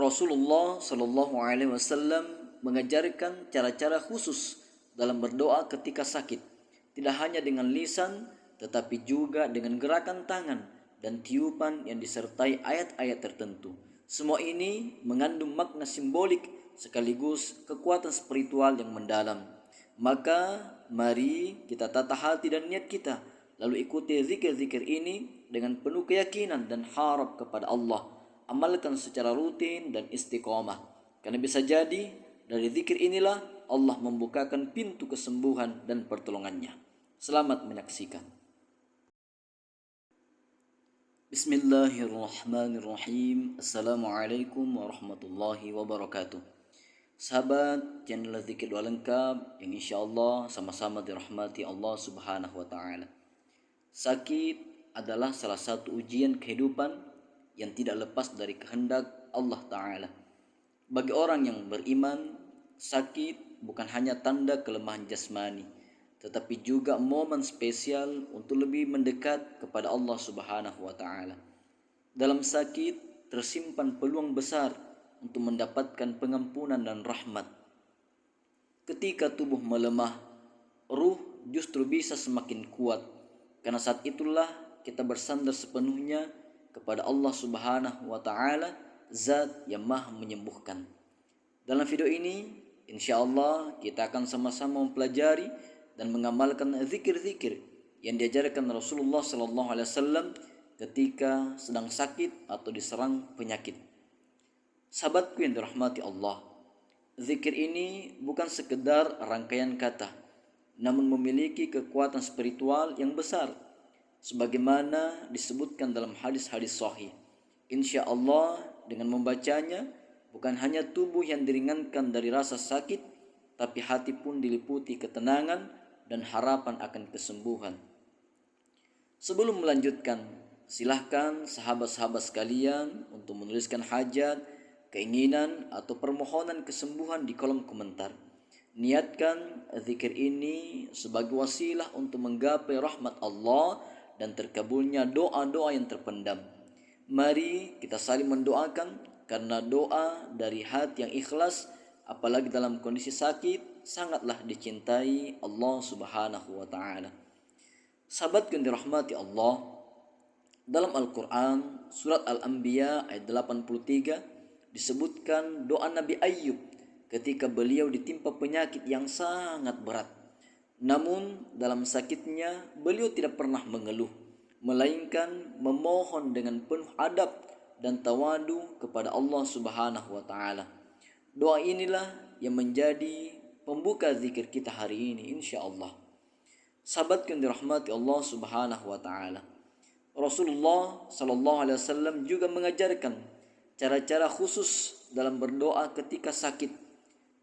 Rasulullah Shallallahu Alaihi Wasallam mengajarkan cara-cara khusus dalam berdoa ketika sakit, tidak hanya dengan lisan, tetapi juga dengan gerakan tangan dan tiupan yang disertai ayat-ayat tertentu. Semua ini mengandung makna simbolik sekaligus kekuatan spiritual yang mendalam. Maka mari kita tata hati dan niat kita, lalu ikuti zikir-zikir ini dengan penuh keyakinan dan harap kepada Allah. Amalkan secara rutin dan istiqomah, karena bisa jadi dari zikir inilah Allah membukakan pintu kesembuhan dan pertolongannya. Selamat menyaksikan. Bismillahirrahmanirrahim. Assalamualaikum warahmatullahi wabarakatuh. Sahabat channel Zikir Doa Lengkap yang insyaallah sama-sama dirahmati Allah subhanahu wa ta'ala. Sakit adalah salah satu ujian kehidupan yang tidak lepas dari kehendak Allah Ta'ala. Bagi orang yang beriman, sakit bukan hanya tanda kelemahan jasmani, tetapi juga momen spesial untuk lebih mendekat kepada Allah Subhanahu wa Ta'ala. Dalam sakit tersimpan peluang besar untuk mendapatkan pengampunan dan rahmat. Ketika tubuh melemah, ruh justru bisa semakin kuat, karena saat itulah kita bersandar sepenuhnya kepada Allah Subhanahu wa Ta'ala, Zat yang Maha menyembuhkan. Dalam video ini insyaallah kita akan sama-sama mempelajari dan mengamalkan zikir-zikir yang diajarkan Rasulullah sallallahu alaihi wasallam ketika sedang sakit atau diserang penyakit. Sahabatku yang dirahmati Allah, zikir ini bukan sekedar rangkaian kata, namun memiliki kekuatan spiritual yang besar. Sebagaimana disebutkan dalam hadis-hadis sahih, insya Allah dengan membacanya bukan hanya tubuh yang diringankan dari rasa sakit, tapi hati pun diliputi ketenangan dan harapan akan kesembuhan. Sebelum melanjutkan, silahkan sahabat-sahabat sekalian untuk menuliskan hajat, keinginan atau permohonan kesembuhan di kolom komentar. Niatkan zikir ini sebagai wasilah untuk menggapai rahmat Allah dan terkabulnya doa-doa yang terpendam. Mari kita saling mendoakan, karena doa dari hati yang ikhlas, apalagi dalam kondisi sakit, sangatlah dicintai Allah Subhanahu wa Ta'ala. Sahabat yang dirahmati Allah, dalam Al-Quran surat Al-Anbiya ayat 83 disebutkan doa Nabi Ayyub ketika beliau ditimpa penyakit yang sangat berat. Namun dalam sakitnya beliau tidak pernah mengeluh, melainkan memohon dengan penuh adab dan tawadu kepada Allah Subhanahu wa Ta'ala. Doa inilah yang menjadi pembuka zikir kita hari ini insyaallah. Sahabat yang dirahmati Allah Subhanahu wa Ta'ala, Rasulullah sallallahu alaihi wasallam juga mengajarkan cara-cara khusus dalam berdoa ketika sakit,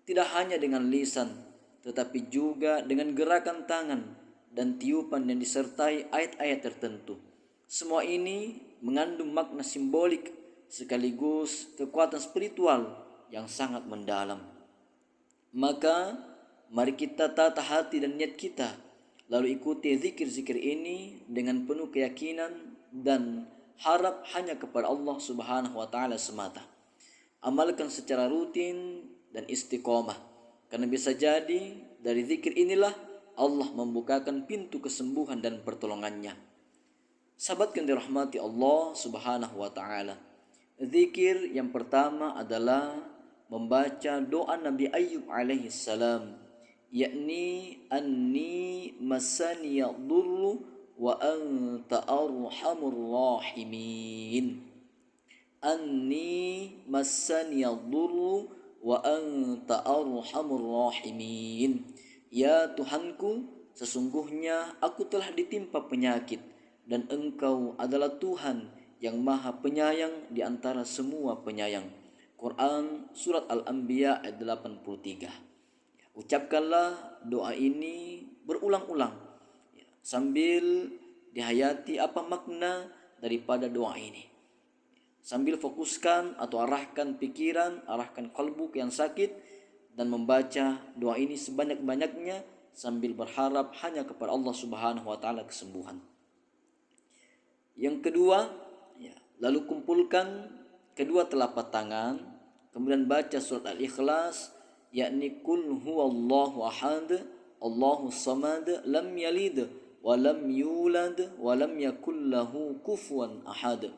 tidak hanya dengan lisan, tetapi juga dengan gerakan tangan dan tiupan yang disertai ayat-ayat tertentu. Semua ini mengandung makna simbolik sekaligus kekuatan spiritual yang sangat mendalam. Maka mari kita tata hati dan niat kita, lalu ikuti zikir-zikir ini dengan penuh keyakinan dan harap hanya kepada Allah Subhanahu wa Ta'ala semata. Amalkan secara rutin dan istiqomah, karena bisa jadi dari zikir inilah Allah membukakan pintu kesembuhan dan pertolongannya. Sahabat yang dirahmati Allah Subhanahu wa Ta'ala, zikir yang pertama adalah membaca doa Nabi Ayyub alaihi salam, yakni anni masaniya dhurru wa anta arhamur rahimin. Anni masaniya dhurru wa anta arhamur rahimin. Ya Tuhanku, sesungguhnya aku telah ditimpa penyakit dan Engkau adalah Tuhan yang Maha Penyayang di antara semua penyayang. Quran surat Al-Anbiya ayat 83. Ucapkanlah doa ini berulang-ulang sambil dihayati apa makna daripada doa ini. Sambil fokuskan atau arahkan pikiran, arahkan kalbu yang sakit, dan membaca doa ini sebanyak-banyaknya sambil berharap hanya kepada Allah Subhanahu wa Ta'ala kesembuhan. Yang kedua, lalu kumpulkan kedua telapak tangan, kemudian baca surat Al-Ikhlas, yakni kul huwallahu ahad, Allahus samad, lam yalid wa lam yulad wa lam yakul lahu kufuwan ahad.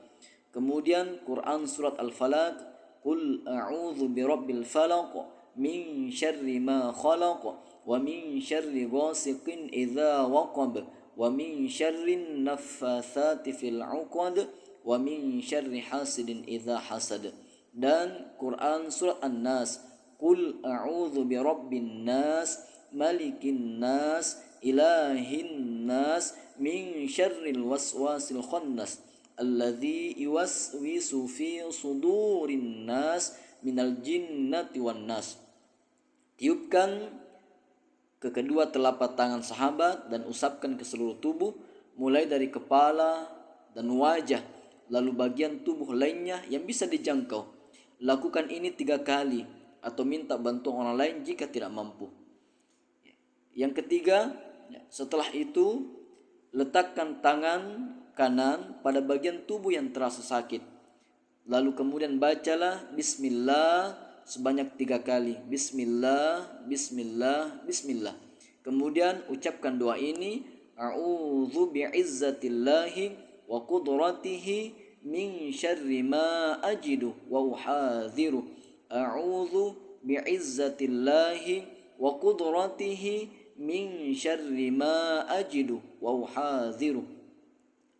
Kemudian Quran surat Al-Falaq, qul a'udzu birabbil falaq min syarri ma khalaq wa min syarri ghasiqin idza waqab wa min syarrin naffatsati fil 'uqad wa min syarri hasidin idza hasad. Dan Quran surat An-Nas, qul a'udzu birabbin nas malikin nas ilahin nas min syarril waswasil khannas alladzi yuwaswisu fi sudurin nas minal jinnati wan nas. Tiupkan ke kedua telapak tangan sahabat dan usapkan ke seluruh tubuh, mulai dari kepala dan wajah, lalu bagian tubuh lainnya yang bisa dijangkau. Lakukan ini 3 kali atau minta bantuan orang lain jika tidak mampu. Yang ketiga, setelah itu letakkan tangan kanan pada bagian tubuh yang terasa sakit. Lalu kemudian bacalah bismillah sebanyak 3 kali. Bismillah, bismillah, bismillah. Kemudian ucapkan doa ini, a'udzu bi'izzatillahi wa qudratihi min syarri ma ajidu wa uhadhiru. A'udzu bi'izzatillahi wa qudratihi min syarri ma ajidu wa uhadhiru.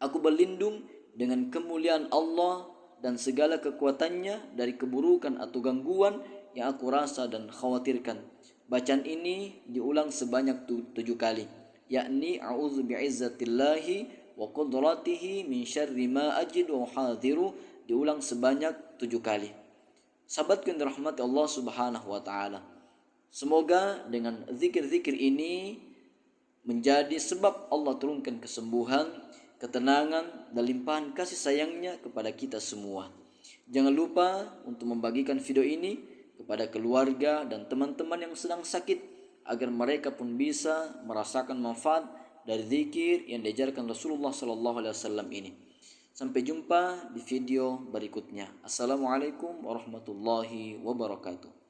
Aku berlindung dengan kemuliaan Allah dan segala kekuatannya dari keburukan atau gangguan yang aku rasa dan khawatirkan. Bacaan ini diulang sebanyak 7 kali, yakni a'udzu bi'izzatillahi wa qudratihi min syarri ma ajidu wa uhadhiru, diulang sebanyak 7 kali. Sahabatku yang dirahmati Allah Subhanahu wa taala, semoga dengan zikir-zikir ini menjadi sebab Allah turunkan kesembuhan, ketenangan, dan limpahan kasih sayangnya kepada kita semua. Jangan lupa untuk membagikan video ini kepada keluarga dan teman-teman yang sedang sakit, agar mereka pun bisa merasakan manfaat dari zikir yang diajarkan Rasulullah SAW ini. Sampai jumpa di video berikutnya. Assalamualaikum warahmatullahi wabarakatuh.